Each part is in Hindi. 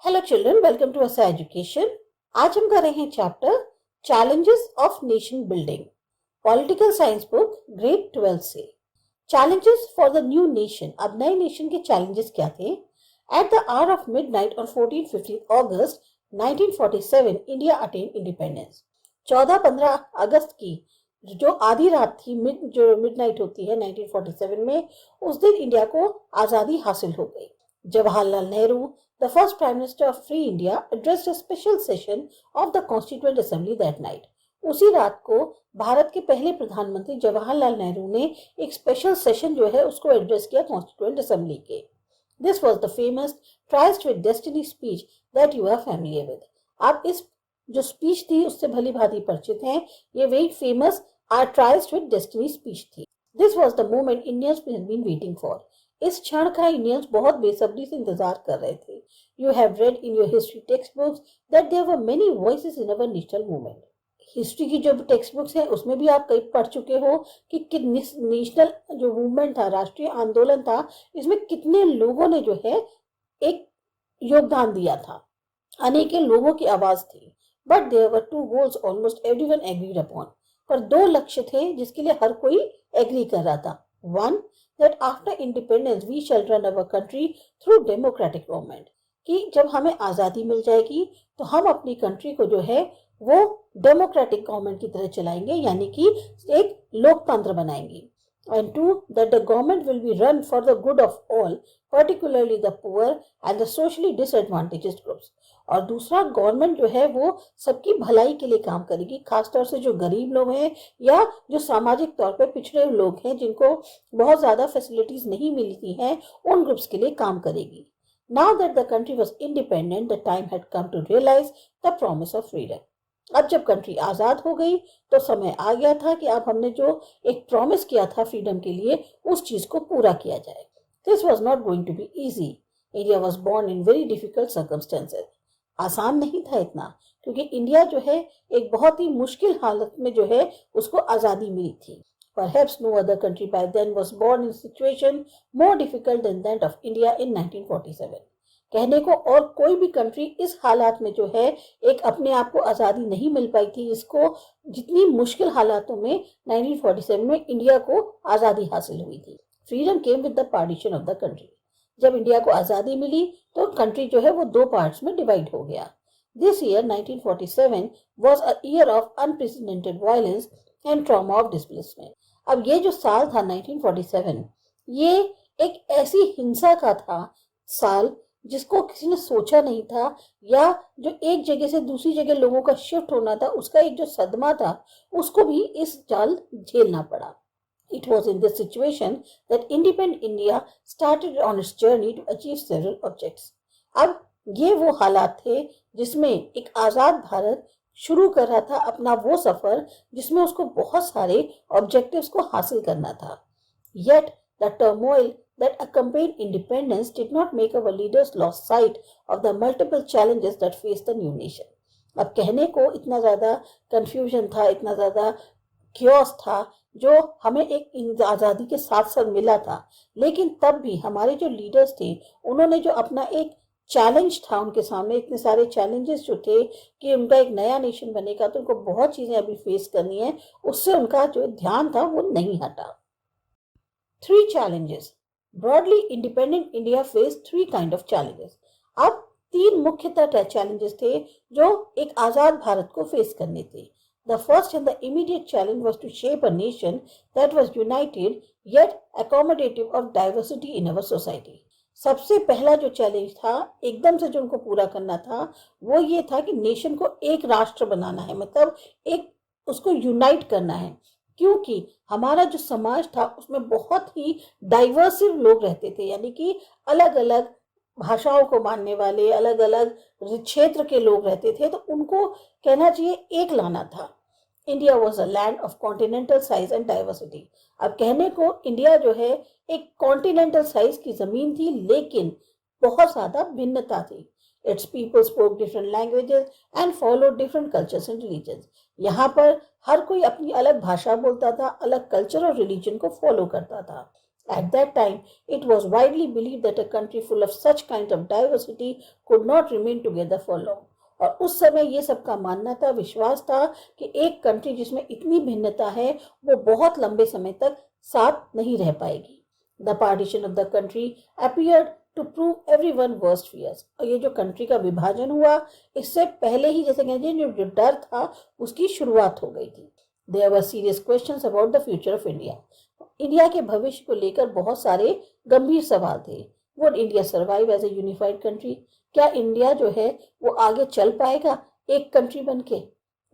हेलो चिल्ड्रन, वेलकम टू असा एजुकेशन। आज हम कर रहे हैं chapter challenges of nation building, political science book grade 12 से। Challenges for the new nation. अब नए नेशन के चैलेंजेस क्या थे? At the hour of midnight on 14-15 August 1947 India attain independence. 14-15 अगस्त की जो आधी रात थी, जो मिडनाइट होती है 1947 में, उस दिन इंडिया को आज़ादी हासिल हो गई। Jawaharlal Nehru, the first Prime Minister of Free India, addressed a special session of the Constituent Assembly that night. उसी रात को भारत के पहले प्रधानमंत्री जवाहरलाल नेहरू ने एक स्पेशल सेशन जो है उसको एड्रेस किया कॉन्स्टिट्यूएंट असेंबली के। This was the famous tryst with destiny speech that you are familiar with. आप इस जो स्पीच थी उससे भली भांति परिचित हैं। ये very famous are tryst with destiny speech थी। This was the moment Indians had been waiting for. इस क्षण का इंडियंस बहुत बेसब्री से इंतजार कर रहे थे। You have read in your history text books that there were many voices in our national movement. History की जो टेक्स्ट बुक्स हैं उसमें भी आप कई पढ़ चुके हो कि नेशनल जो मूवमेंट था, राष्ट्रीय आंदोलन था, इसमें कितने लोगों ने जो है एक योगदान दिया था, अनेक लोगों की आवाज थी। But there were two goals almost everyone agreed upon. पर दो लक्ष्य थे जिसके लिए हर कोई एग्री कर रहा था। One, that after independence we shall run our country through democratic government, कि जब हमें आज़ादी मिल जाएगी तो हम अपनी कंट्री को जो है वो डेमोक्रेटिक गवर्नमेंट की तरह चलाएंगे, यानी कि एक लोकतंत्र बनाएंगे। And two, that the government will be run for the good of all, particularly the poor and the socially disadvantaged groups. और दूसरा, गवर्नमेंट जो है वो सबकी भलाई के लिए काम करेगी, खासतौर से जो गरीब लोग हैं या जो सामाजिक तौर पर पिछड़े लोग हैं जिनको बहुत ज़्यादा फैसिलिटीज नहीं मिलती हैं, उन ग्रुप्स के लिए काम करेगी। Now that the country was independent, the time had come to realize the promise of freedom. अब जब कंट्री आज़ाद हो गई तो समय आ गया था कि अब हमने जो एक प्रॉमिस किया था फ्रीडम के लिए, उस चीज़ को पूरा किया जाए। This was not going to be easy. India was born in very difficult circumstances. आसान नहीं था इतना, क्योंकि इंडिया जो है एक बहुत ही मुश्किल हालत में जो है उसको आज़ादी मिली थी। Perhaps no other country by then was born in a situation more difficult than that of India in 1947. कहने को और कोई भी कंट्री इस हालात में जो है एक अपने आप को आज़ादी नहीं मिल पाई थी, इसको जितनी मुश्किल हालातों में 1947 में इंडिया को आज़ादी हासिल हुई थी। Freedom came with the partition of the country. जब इंडिया को आज़ादी मिली तो कंट्री जो है वो दो पार्ट्स में डिवाइड हो गया। This year 1947 was a year of unprecedented violence and trauma of displacement. अब ये जो साल था 1947, ये एक ऐसी हिंसा का था साल जिसको किसी ने सोचा नहीं था, या जो एक जगह से दूसरी जगह लोगों का शिफ्ट होना था उसका एक जो सदमा था उसको भी इस साल झेलना पड़ा। It was in this situation that independent India started on its journey to achieve several objects. अब ये वो हालात थे जिसमें एक आज़ाद भारत शुरू कर रहा था अपना वो सफर जिसमें उसको बहुत सारे ऑब्जेक्टिव्स को हासिल करना था। Yet the turmoil that accompanied independence did not make our leaders lose sight of the multiple challenges that faced the new nation. अब कहने को इतना ज़्यादा कंफ्यूजन था, इतना ज़्यादा क्योस था जो हमें एक आज़ादी के साथ साथ मिला था, लेकिन तब भी हमारे जो लीडर्स थे उन्होंने जो अपना एक चैलेंज था उनके सामने, इतने सारे चैलेंजेस जो थे कि उनका एक नया नेशन बनेगा तो उनको बहुत चीज़ें अभी फेस करनी है, उससे उनका जो ध्यान था वो नहीं हटा। 3 challenges. Broadly, independent India faced 3 kind of challenges. अब 3 मुख्यतः चैलेंजेस थे जो एक आज़ाद भारत को फेस करने थे। The first and the immediate challenge was to shape a nation that was united yet accommodative of diversity in our society. सबसे पहला जो चैलेंज था एकदम से जो उनको पूरा करना था वो ये था कि नेशन को एक राष्ट्र बनाना है, मतलब एक उसको यूनाइट करना है, क्योंकि हमारा जो समाज था उसमें बहुत ही डाइवर्सिव लोग रहते थे, यानी कि अलग अलग भाषाओं को मानने वाले, अलग अलग क्षेत्र के लोग रहते थे, तो उनको कहना चाहिए एक लाना था। India was a land of continental size and diversity. अब कहने को इंडिया जो है एक कॉन्टिनेंटल साइज की जमीन थी, लेकिन बहुत ज्यादा भिन्नता थी। It's people spoke different languages and follow different cultures and religions. यहाँ पर हर कोई अपनी अलग भाषा बोलता था, अलग कल्चर और रिलीजन को फॉलो करता था। At that time, it was widely believed that a country full of such kind of diversity could not remain together for long. और उस समय ये सबका मानना था, विश्वास था कि एक कंट्री जिसमें इतनी भिन्नता है वो बहुत लंबे समय तक साथ नहीं रह पाएगी. The partition of the country appeared to prove everyone worst fears. और ये जो कंट्री का विभाजन हुआ, इससे पहले ही जैसे कहते हैं जो डर था उसकी शुरुआत हो गई थी. There were serious questions about the future of India. India के भविष्य को लेकर बहुत सारे गंभीर सवाल थे. Would India survive as a unified country? क्या इंडिया जो है वो आगे चल पाएगा एक कंट्री बनके?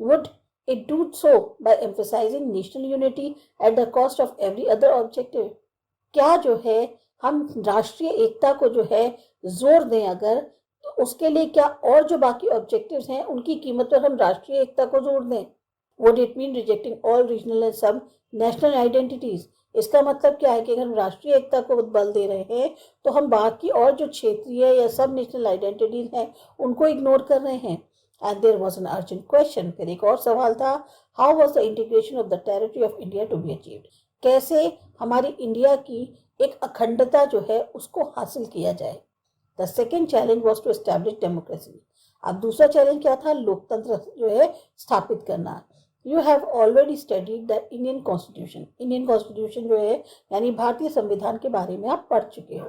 Would it do so by emphasizing national unity at the cost of every other objective? क्या जो है हम राष्ट्रीय एकता को जो है जोर दें अगर, तो उसके लिए क्या और जो बाकी ऑब्जेक्टिव्स हैं उनकी कीमत पर हम राष्ट्रीय एकता को जोड़ दें? Would it mean rejecting all regional and सब नेशनल आइडेंटिटीज? इसका मतलब क्या है कि अगर हम राष्ट्रीय एकता को बल दे रहे हैं तो हम बाकी और जो क्षेत्रीय या सब नेशनल आइडेंटिटीज हैं उनको इग्नोर कर रहे हैं. And there was an urgent question. फिर एक और सवाल था, how was the integration of the territory of India to be achieved? कैसे हमारी इंडिया की एक अखंडता जो है उसको हासिल किया जाए. The second challenge was to establish democracy. अब दूसरा चैलेंज क्या था? लोकतंत्र जो है स्थापित करना. You have already studied the Indian Constitution. Indian Constitution जो है यानी भारतीय संविधान के बारे में आप पढ़ चुके हो.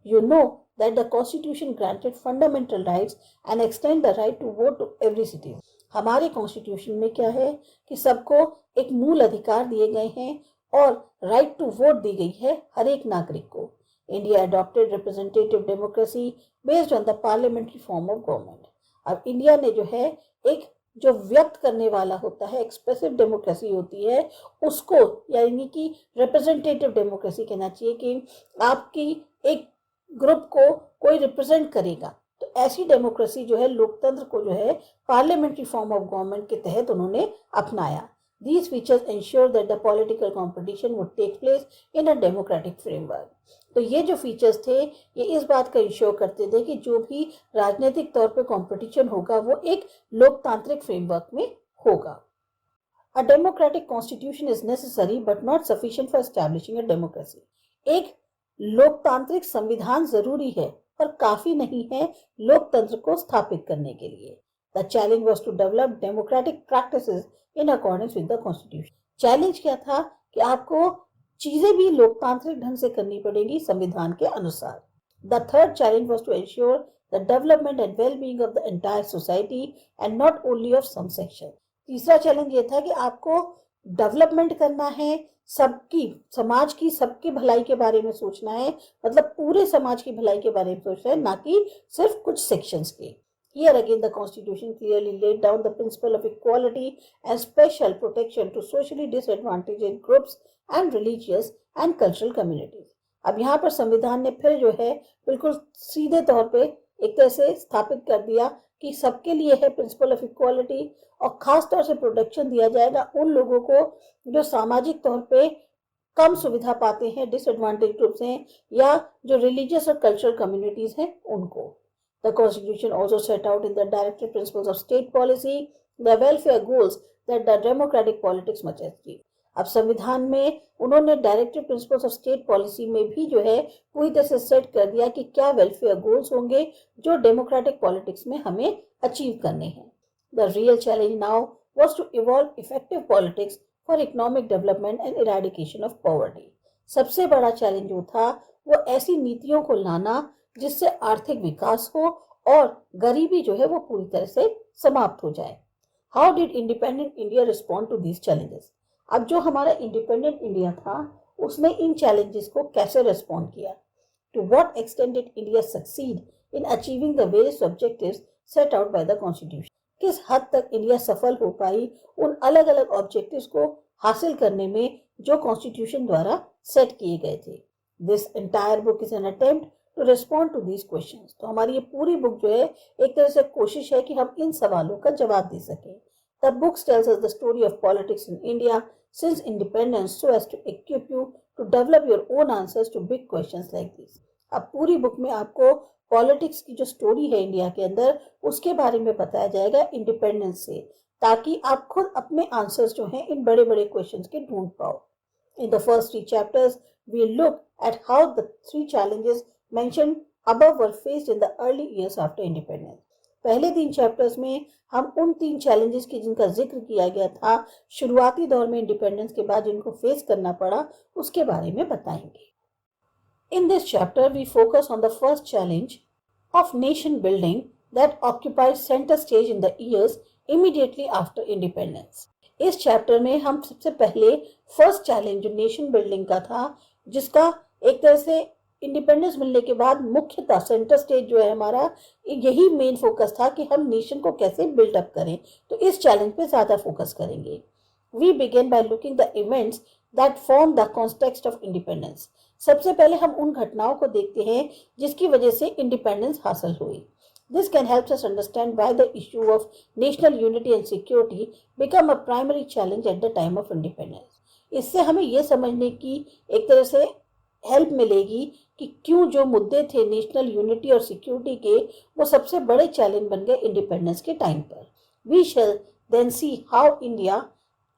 You know that the Constitution granted fundamental rights and extend the right to vote to every citizen. हमारे कॉन्स्टिट्यूशन में क्या है कि सबको एक मूल अधिकार दिए गए हैं और राइट टू वोट दी गई है हर एक नागरिक को. India adopted representative democracy based on the parliamentary form of government. अब इंडिया ने जो है एक जो व्यक्त करने वाला होता है, एक्सप्रेसिव डेमोक्रेसी होती है, उसको यानी कि रिप्रेजेंटेटिव डेमोक्रेसी कहना चाहिए कि आपकी एक ग्रुप को कोई रिप्रेजेंट करेगा. तो ऐसी डेमोक्रेसी जो है लोकतंत्र को जो है पार्लियामेंट्री फॉर्म ऑफ गवर्नमेंट के तहत उन्होंने अपनाया. These features ensure that the political competition would take place in a democratic framework. तो ये जो फीचर्स थे ये इस बात का इंश्योर करते थे कि जो भी राजनीतिक तौर पे कंपटीशन होगा वो एक लोकतांत्रिक फ्रेमवर्क में होगा. A democratic constitution is necessary but not sufficient for establishing a democracy. एक लोकतांत्रिक संविधान जरूरी है पर काफी नहीं है लोकतंत्र को स्थापित करने के लिए. The challenge was to develop democratic practices in accordance with the constitution. Challenge क्या था कि आपको चीजें भी लोकतांत्रिक ढंग से करनी पड़ेगी संविधान के अनुसार. The third challenge was to ensure the development and well-being of the entire society and not only of some section. तीसरा चैलेंज ये था कि आपको डेवलपमेंट करना है, सबकी समाज की सबकी भलाई के बारे में सोचना है, मतलब पूरे समाज की भलाई के बारे में सोचना है, ना कि सिर्फ कुछ सेक्शंस के. Here again the constitution clearly laid down the principle of equality and special protection to socially disadvantaged groups and religious and cultural communities. अब यहाँ पर संविधान ने फिर जो है बिल्कुल सीधे तौर पे एक तरह से स्थापित कर दिया कि सबके लिए है प्रिंसिपल ऑफ इक्वालिटी और खास तौर से प्रोटेक्शन दिया जाएगा उन लोगों को जो सामाजिक तौर पे कम सुविधा पाते हैं, डिसएडवांटेज ग्रुप्स हैं या जो रिलीजियस और कल्चरल कम्युनिटीज हैं उनको. The Constitution also set out in the directive principles of state policy the welfare goals that the democratic politics must achieve. अब संविधान में उन्होंने directive principles of state policy में भी जो है पूरी तरह से सेट कर दिया कि क्या वेलफेयर गोल्स होंगे जो डेमोक्रेटिक पॉलिटिक्स में हमें अचीव करने हैं. The real challenge now was to evolve effective politics for economic development and eradication of poverty. सबसे बड़ा चैलेंज जो था वो ऐसी नीतियों को लाना जिससे आर्थिक विकास हो और गरीबी जो है वो पूरी तरह से समाप्त हो जाए. How did independent India respond to these challenges? अब जो हमारा इंडिपेंडेंट इंडिया था उसने इन चैलेंजेस को कैसे रिस्पॉन्ड किया? To what extent did India succeed in achieving the various objectives set out by the constitution? किस हद तक इंडिया सफल हो पाई उन अलग अलग ऑब्जेक्टिव्स को हासिल करने में जो कॉन्स्टिट्यूशन द्वारा सेट किए गए थे. This entire book is an attempt to respond to these questions. तो हमारी ये पूरी बुक जो है एक तरह से कोशिश है कि हम इन सवालों का जवाब दे सकें. The book tells us the story of politics in India since independence so as to equip you to develop your own answers to big questions like these. अब पूरी बुक में आपको पॉलिटिक्स की जो स्टोरी है इंडिया के अंदर उसके बारे में बताया जाएगा इंडिपेंडेंस से, ताकि आप खुद अपने आंसर्स जो हैं इन बड़े बड़े क्वेश्चंस के ढूंढ पाओ. In the first 3 chapters, we look at how the three challenges mentioned above were faced in the early years after independence. पहले 3 चैप्टर्स में हम उन 3 चैलेंजेस की जिनका जिक्र किया गया था शुरुआती दौर में इंडिपेंडेंस के बाद जिनको फेस करना पड़ा उसके बारे में बताएंगे. In this chapter we focus on the first challenge of nation building that occupied center stage in the years immediately after independence. इस चैप्टर में हम सबसे पहले फर्स्ट चैलेंज जो नेशन बिल्डिंग का था जिसका एक तरह से इंडिपेंडेंस मिलने के बाद मुख्यतः सेंटर स्टेज जो है हमारा यही मेन फोकस था कि हम नेशन को कैसे बिल्डअप करें. तो इस चैलेंज पे ज़्यादा फोकस करेंगे. We begin by looking the events that form the context of independence. सबसे पहले हम उन घटनाओं को देखते हैं जिसकी वजह से इंडिपेंडेंस हासिल हुई. This can help us understand why the issue of national unity and security become a primary challenge at the time of independence. इससे हमें ये समझने की एक तरह से हेल्प मिलेगी कि क्यों जो मुद्दे थे नेशनल यूनिटी और सिक्योरिटी के वो सबसे बड़े चैलेंज बन गए इंडिपेंडेंस के टाइम पर. We shall then see how India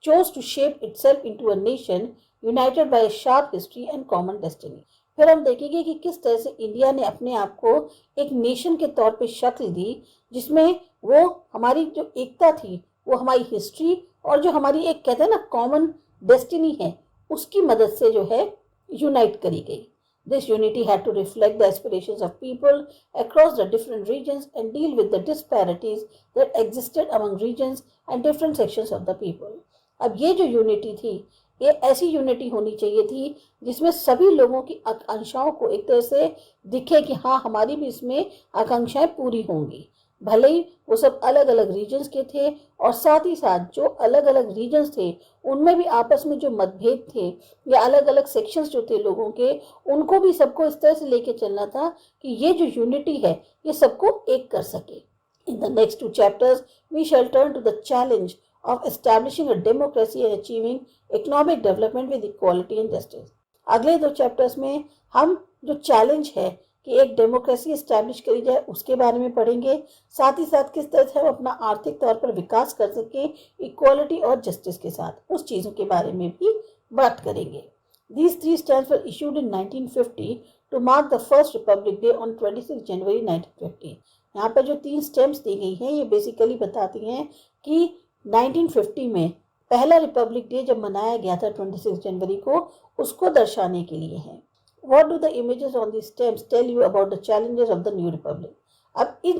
chose to shape itself into a nation united by a sharp history and common destiny. फिर हम देखेंगे कि किस तरह से इंडिया ने अपने आप को एक नेशन के तौर पे शक्ल दी जिसमें वो हमारी जो एकता थी वो हमारी हिस्ट्री और जो हमारी एक कहते हैं ना कॉमन डेस्टिनी है उसकी मदद से जो है यूनाइट करी गई. This unity had to reflect the aspirations of people across the different regions and deal with the disparities that existed among regions and different sections of the people. अब ये जो यूनिटी थी ये ऐसी यूनिटी होनी चाहिए थी जिसमें सभी लोगों की आकांक्षाओं को एक तरह से दिखे कि हाँ हमारी भी इसमें आकांक्षाएं पूरी होंगी. भले ही वो सब अलग अलग रीजन्स के थे और साथ ही साथ जो अलग अलग रीजन्स थे उनमें भी आपस में जो मतभेद थे या अलग अलग सेक्शंस जो थे लोगों के उनको भी सबको इस तरह से लेके चलना था कि ये जो यूनिटी है ये सबको एक कर सके. In the next 2 chapters we shall turn to the challenge of establishing a democracy and achieving economic development with equality and justice. अगले 2 चैप्टर्स में हम जो चैलेंज है कि एक डेमोक्रेसी एस्टैब्लिश करी जाए उसके बारे में पढ़ेंगे. साथ ही साथ किस तरह से हम अपना आर्थिक तौर पर विकास कर सकें इक्वालिटी और जस्टिस के साथ उस चीज़ों के बारे में भी बात करेंगे. These 3 stamps were issued in 1950 to mark the first Republic Day on 26 January 1950. यहाँ पर जो 3 स्टैम्प्स दी गई हैं ये बेसिकली बताती हैं कि 1950 में पहला रिपब्लिक डे जब मनाया गया था 26 जनवरी को उसको दर्शाने के लिए है. What do the images on these stamps tell you about the challenges of the new republic? अब इन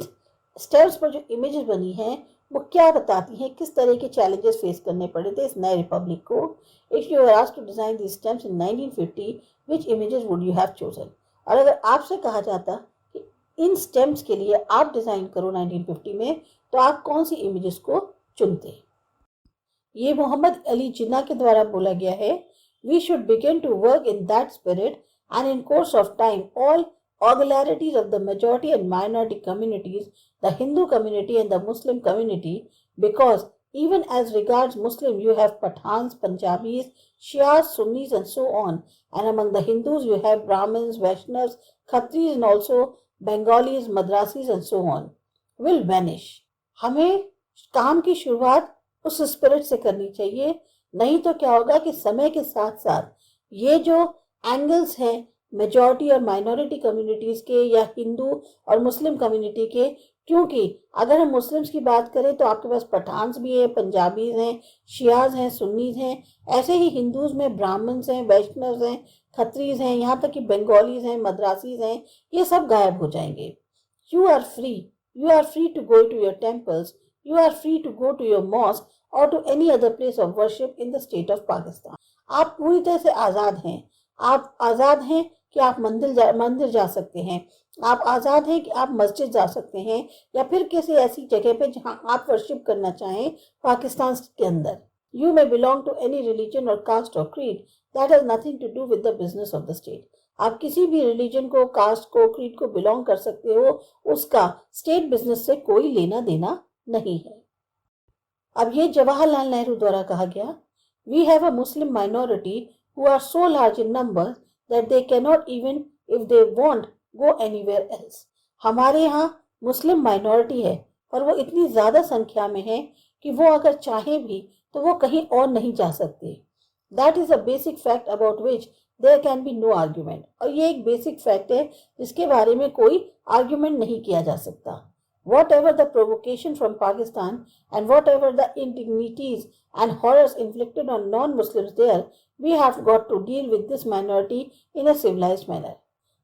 स्टैम्प्स पर जो इमेजेस बनी हैं वो क्या बताती हैं किस तरह के चैलेंजेस फेस करने पड़े थे इस नए रिपब्लिक को. If you were asked to design these stamps in 1950, which images would you have chosen? और अगर आपसे कहा जाता कि इन स्टैम्प्स के लिए आप डिज़ाइन करो 1950 में तो आप कौन सी इमेजेस को चुनते. ये मोहम्मद अली जिन्ना के द्वारा बोला गया है. We should begin to work in that spirit and in course of time all augularities of the majority and minority communities, the Hindu community and the Muslim community, because even as regards Muslim you have Pathans, Punjabis, Shias, Sunnis and so on, and among the Hindus you have Brahmins, Vaishnavas, Khatris and also Bengalis, Madrasis and so on, will vanish. हमें काम की शुरुआत उस स्पिरिट से करनी चाहिए. नहीं तो क्या होगा कि समय के साथ साथ ये जो एंगल्स हैं मेजॉरिटी और माइनॉरिटी कम्युनिटीज़ के या हिंदू और मुस्लिम कम्युनिटी के, क्योंकि अगर हम मुस्लिम्स की बात करें तो आपके पास पठान्स भी हैं, पंजाबीज हैं, शियाज हैं, सुन्नीज हैं. ऐसे ही हिंदूज में ब्राह्मण्स हैं, वैष्णव्स हैं, खत्रीज हैं, यहाँ तक कि बंगालीज हैं, मद्रासीज हैं. ये सब गायब हो जाएंगे. You are free to go to your temples, you are free to go to your mosque or to any other place of worship in the state of Pakistan. आप पूरी तरह से आज़ाद हैं. आप आज़ाद हैं कि आप मंदिर जा सकते हैं. आप आज़ाद हैं कि आप मस्जिद जा सकते हैं या फिर किसी ऐसी जगह पे जहां आप वर्शिप करना चाहें पाकिस्तान के अंदर. You may belong to any religion or caste or creed that has nothing to do with the business of the state. आप किसी भी रिलीजन को, कास्ट को, क्रीड को बिलोंग कर सकते हो. उसका स्टेट बिजनेस से कोई लेना देना नहीं है. अब ये जवाहरलाल नेहरू द्वारा कहा गया. We have a Muslim minority who are so large in number that they can not even if they want go anywhere else. हमारे यहाँ मुस्लिम माइनॉरिटी है पर वो इतनी ज़्यादा संख्या में है कि वो अगर चाहे भी तो वो कहीं और नहीं जा सकते. That is a basic fact about which there can be no argument. और ये एक बेसिक फैक्ट है जिसके बारे में कोई आर्ग्यूमेंट नहीं किया जा सकता। Whatever the provocation from Pakistan and whatever the indignities and horrors inflicted on non-Muslims there, we have got to deal with this minority in a civilized manner.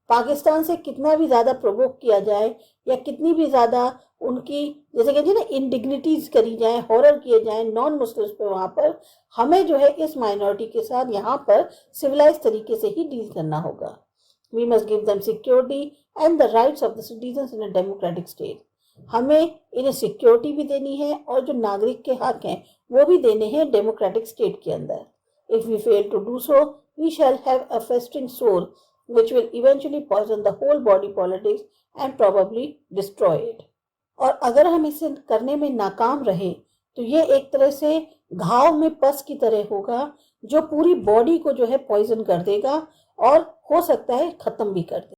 Pakistan से कितना भी ज़्यादा प्रोवोक किया जाए या कितनी भी ज़्यादा उनकी जैसे कहते हैं ना इंडिग्निटीज करी जाए, हॉरर किए जाए नॉन मुस्लिम्स पे, वहाँ पर हमें जो है इस माइनॉरिटी के साथ यहाँ पर सिविलाइज तरीके से ही डील करना होगा। We must give them security and the rights of the citizens in a democratic state. हमें इन्हें सिक्योरिटी भी देनी है और जो नागरिक के हक हैं वो भी देने हैं डेमोक्रेटिक स्टेट के अंदर। If we fail to do so we shall have a festering sore which will eventually poison the whole body politics and probably destroy it। और अगर हम इसे करने में नाकाम रहे तो ये एक तरह से घाव में पस की तरह होगा जो पूरी बॉडी को जो है पॉइजन कर देगा और हो सकता है खत्म भी कर दे।